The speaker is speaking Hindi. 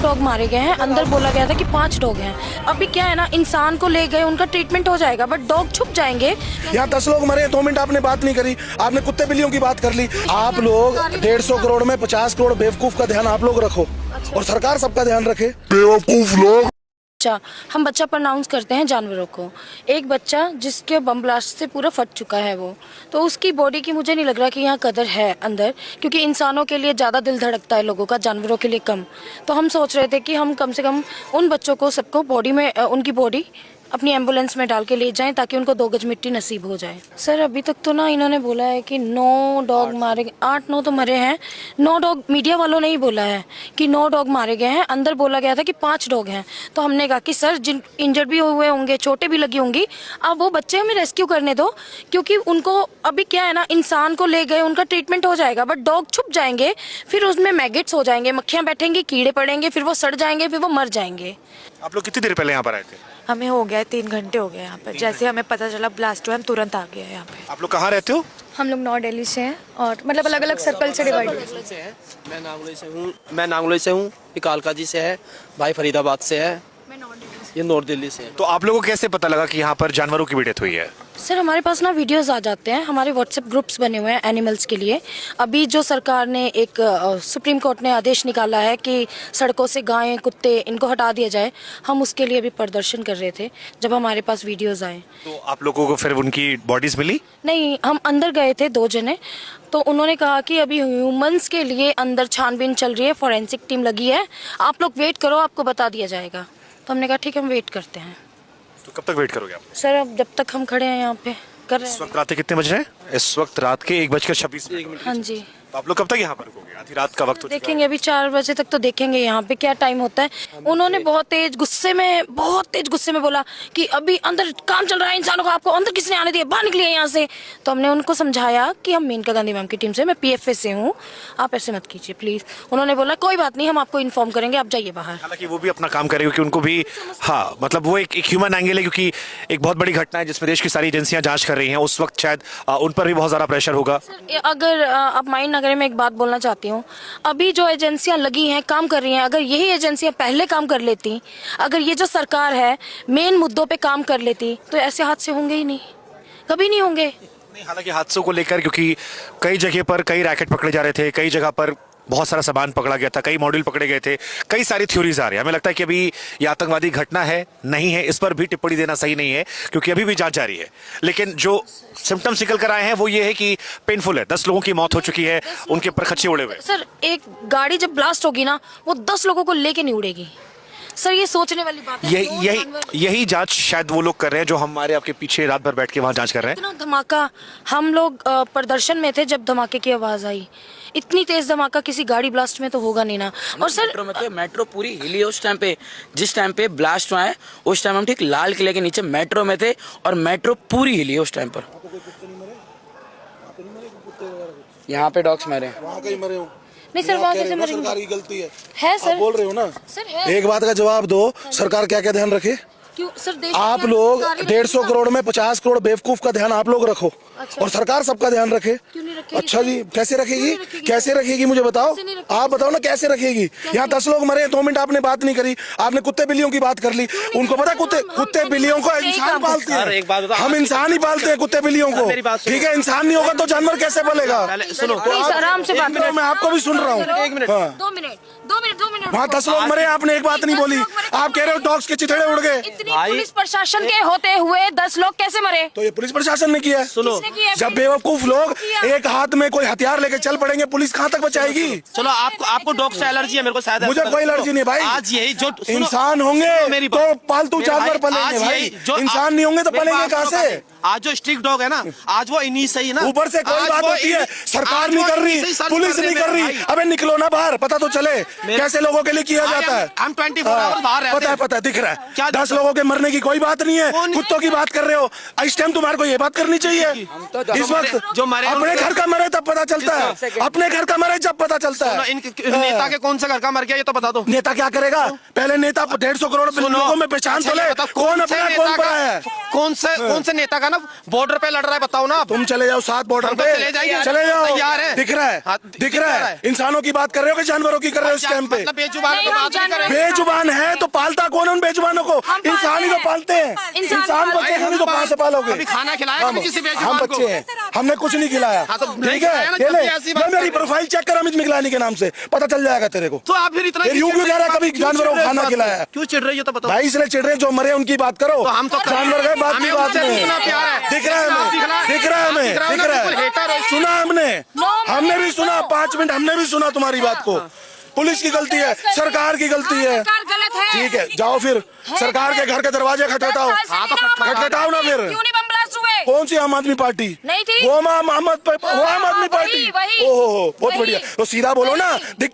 डॉग मारे गए हैं, अंदर बोला गया था कि 5 डॉग हैं। अभी क्या है ना, इंसान को ले गए, उनका ट्रीटमेंट हो जाएगा, बट डॉग छुप जाएंगे। यहाँ 10 लोग मरे, 2 मिनट आपने बात नहीं करी, आपने कुत्ते बिल्लियों की बात कर ली। आप लोग 150 करोड़ में 50 करोड़ बेवकूफ का ध्यान आप लोग रखो और सरकार सबका ध्यान रखे। बेवकूफ लोग। हम बच्चा प्रोनाउंस करते हैं जानवरों को। एक बच्चा जिसके बम ब्लास्ट से पूरा फट चुका है वो, तो उसकी बॉडी की मुझे नहीं लग रहा कि यहाँ कदर है अंदर, क्योंकि इंसानों के लिए ज़्यादा दिल धड़कता है लोगों का, जानवरों के लिए कम। तो हम सोच रहे थे कि हम कम से कम उन बच्चों को सबको बॉडी में उनकी बॉडी अपनी एम्बुलेंस में डाल के ले जाएं ताकि उनको 2 गज मिट्टी नसीब हो जाए। सर अभी तक तो ना इन्होंने बोला है कि 9 डॉग मारे गए, 8-9 तो मरे हैं। 9 डॉग मीडिया वालों ने ही बोला है कि 9 डॉग मारे गए हैं, अंदर बोला गया था कि 5 डॉग हैं। तो हमने कहा कि सर जिन इंजर्ड भी हुए होंगे, चोटें भी लगी होंगी, अब वो बच्चे हमें रेस्क्यू करने दो, क्योंकि उनको अभी क्या है ना, इंसान को ले गए, उनका ट्रीटमेंट हो जाएगा, बट डॉग छुप जाएंगे, फिर उसमें मैगेट्स हो जाएंगे, मक्खियाँ बैठेंगी, कीड़े पड़ेंगे, फिर वो सड़ जाएंगे, फिर वो मर जाएंगे। आप लोग कितनी देर पहले यहाँ पर आए थे? हमें हो गया 3 घंटे हो गए यहाँ पर। जैसे हमें पता चला ब्लास्ट हुआ, हम तुरंत आ गए यहाँ पे। आप लोग कहाँ रहते हो? हम लोग नॉर्थ दिल्ली से हैं और मतलब अलग अलग सर्कल से डिवाइड है। मैं नांगलोई से हूँ, ये कालका जी से है, भाई फरीदाबाद से है, ये नॉर्थ दिल्ली से है। तो आप लोगों को कैसे पता लगा कि यहाँ पर जानवरों की भी डेथ हुई है? सर हमारे पास ना वीडियोस आ जाते हैं, हमारे व्हाट्सएप ग्रुप्स बने हुए हैं एनिमल्स के लिए। अभी जो सरकार ने एक सुप्रीम कोर्ट ने आदेश निकाला है कि सड़कों से गायें कुत्ते इनको हटा दिया जाए, हम उसके लिए भी प्रदर्शन कर रहे थे जब हमारे पास वीडियोस आए। तो आप लोगों को फिर उनकी बॉडीज मिली? नहीं, हम अंदर गए थे 2 जने, तो उन्होंने कहा कि अभी ह्यूमंस के लिए अंदर छानबीन चल रही है, फॉरेंसिक टीम लगी है, आप लोग वेट करो, आपको बता दिया जाएगा। तो हमने कहा ठीक है, हम वेट करते हैं। तो कब तक वेट करोगे आप? सर अब जब तक हम खड़े हैं यहाँ पे कर रहे हैं। इस वक्त रात के कितने बज रहे हैं? इस वक्त रात के 1:26। हाँ जी, तो आप लोग कब तक यहाँ पर रुकोगे? आधी रात का वक्त हो चुका है। देखेंगे अभी 4 बजे तक तो देखेंगे यहाँ पे क्या टाइम होता है। उन्होंने बहुत तेज गुस्से में बोला कि अभी अंदर काम चल रहा है इंसानों का, आपको अंदर किसने आने दिया, बाहर निकलिए यहाँ से। तो हमने उनको समझाया कि हम मेनका गांधी मैम की टीम से, मैं PFA से हूँ, आप ऐसे मत कीजिए प्लीज। उन्होंने बोला कोई बात नहीं, हम आपको इन्फॉर्म करेंगे, आप जाइए बाहर। हालांकि वो भी अपना काम करे क्योंकि उनको भी, हाँ मतलब वो एक ह्यूमन एंगल है, क्योंकि एक बहुत बड़ी घटना है जिसमें देश की सारी एजेंसियां जांच कर रही हैं। उस वक्त शायद उन पर भी बहुत ज़्यादा प्रेशर होगा। अगर आप माइंड नगर में एक बात बोलना चाहती हूँ, अभी जो एजेंसियां लगी हैं काम कर रही हैं, अगर यही एजेंसियां पहले काम कर लेती, अगर ये जो सरकार है मेन मुद्दों पे काम कर लेती, तो ऐसे हादसे होंगे ही नहीं, कभी नहीं होंगे। नहीं, हालांकि हादसों को लेकर क्योंकि कई जगह पर कई रैकेट पकड़े जा रहे थे, कई जगह पर बहुत सारा सामान पकड़ा गया था, कई मॉड्यूल पकड़े गए थे, कई सारी थ्योरीज आ रही है। हमें लगता है कि अभी ये आतंकवादी घटना है नहीं है, इस पर भी टिप्पणी देना सही नहीं है क्योंकि अभी भी जांच जारी है। लेकिन जो सिम्टम्स निकल कर आए हैं वो ये है कि पेनफुल है। 10 लोगों की मौत हो चुकी है, उनके ऊपर खच्चे उड़े हुए। सर एक गाड़ी जब ब्लास्ट होगी ना, वो 10 लोगों को लेके नहीं उड़ेगी। सर ये सोचने वाली बात है। यही जांच शायद वो लोग कर रहे हैं जो हमारे आपके पीछे रात भर बैठ के वहां जांच कर रहे हैं। इतना धमाका, हम लोग प्रदर्शन में थे जब धमाके की आवाज आई, इतनी तेज धमाका किसी गाड़ी ब्लास्ट में तो होगा नहीं ना। और सर मेट्रो में थे, मेट्रो पूरी हिली उस टाइम पे, जिस टाइम पे ब्लास्ट हुआ है उस टाइम हम ठीक लाल किले के नीचे मेट्रो में थे और मेट्रो पूरी हिली उस टाइम पर। यहाँ पे डॉग्स मरे, वहाँ कहीं मरे हो? नहीं सर, वहाँ कैसे मरेंगे? सरकार की गलती है सर, आप बोल रहे हो ना सर है। एक बात का जवाब दो, सरकार क्या क्या ध्यान रखे? क्यों सर? आप लोग 150 करोड़ में 50 करोड़ बेवकूफ का ध्यान आप लोग रखो और सरकार सबका ध्यान रखे। क्यों नहीं रखेगी? अच्छा जी, कैसे रखेगी? कैसे रखेगी मुझे बताओ, आप बताओ ना कैसे रखेगी? यहाँ 10 लोग मरे, 2 मिनट आपने बात नहीं करी, आपने कुत्ते बिल्लियों की बात कर ली। उनको पता कुत्ते बिल्लियों को इंसान पालते हैं, हम इंसान ही पालते हैं कुत्ते बिल्लियों को, ठीक है? इंसान नहीं होगा तो जानवर कैसे पलेगा? सुनो आराम से बात मैं आपको भी सुन रहा हूँ। 2 मिनट वहाँ 10 लोग मरे, आपने एक बात नहीं बोली, आप कह रहे हो डॉग्स के चिथड़े उड़ गए। इतनी पुलिस प्रशासन के होते हुए 10 लोग कैसे मरे? तो ये पुलिस प्रशासन ने किया है। सुनो, जब बेवकूफ लोग एक हाथ में कोई हथियार लेके चल पड़ेंगे, पुलिस कहाँ तक बचाएगी? चलो आपको डॉग से एलर्जी है, मेरे को शायद। मुझे कोई एलर्जी नहीं भाई। आज यही जो इंसान होंगे तो पालतू जानवर पलेंगे भाई, इंसान नहीं होंगे तो पलेंगे कहाँ से? आज जो स्ट्रिक्ट डॉग है ना, आज वो इन्हीं से ही ना, ऊपर से कोई बात होती है, सरकार नहीं कर रही, पुलिस नहीं कर रही। अबे निकलो ना बाहर, पता तो चले कैसे लोगों के लिए किया जाता है। हम 24 आवर्स बाहर रहते हैं। पता है दिख रहा है। 10 लोगों के मरने की कोई बात नहीं है, कुत्तों की बात कर रहे हो। इस टाइम तुम्हारे को ये बात करनी चाहिए। इस वक्त जो मरे अपने अपने घर का मरे तब पता चलता है, अपने घर का मरे जब पता चलता है। इन नेता के कौन सा घर का मर गया ये तो बता दो। नेता क्या करेगा? पहले नेता 150 करोड़ लोगों में पहचान तो ले, कौन अपना कौन पराया है। कौन से नेता का ना बॉर्डर पे लड़ रहा है बताओ ना। तुम चले जाओ साथ बॉर्डर पे, चले जाइए, चले जाओ, तैयार है। दिख रहा है, दिख रहा है। इंसानों की बात कर रहे हो कि जानवरों की कर रहे हो इस टाइम पे? बेजुबान तो बात नहीं कर रहे। बेजुबान है तो पालता कौन है उन बेजुबानों को? इंसान ही तो पालते हैं। इंसान बच्चे को नहीं तो कहाँ से पालोगे? कभी खाना खिलाया कभी किसी हम बेजुबान को? बच्चे हैं, हमने कुछ नहीं खिलाया। हाँ तो ठीक है, मेरी प्रोफाइल चेक कर अमित मिगलानी के नाम से, पता चल जाएगा तेरे को। तो आप फिर इतना यूं क्यों कह रहा है कभी जानवरों को खाना खिलाया? क्यों चिढ़ रही हो तो बताओ। भाई इसलिए चिढ़ रहे जो मरे उनकी बात करो, हम तो जानवर गए बात की बात नहीं। दिख रहा है हमें, दिख रहा है हमें, दिख रहा है। सुना हमने भी सुना 5 मिनट हमने भी सुना तुम्हारी बात को। पुलिस की गलती है, सरकार की गलती है। गलत है। ठीक है, जाओ फिर सरकार के घर के दरवाजे खटखटाओ, खटखटाओ ना फिर। क्यों नहीं बम ब्लास्ट हुए? कौन सी आम आदमी पार्टी? नहीं थी। वो आम आदमी पार्टी। वही। ओहो बहुत बढ़िया। तो सीधा बोलो ना।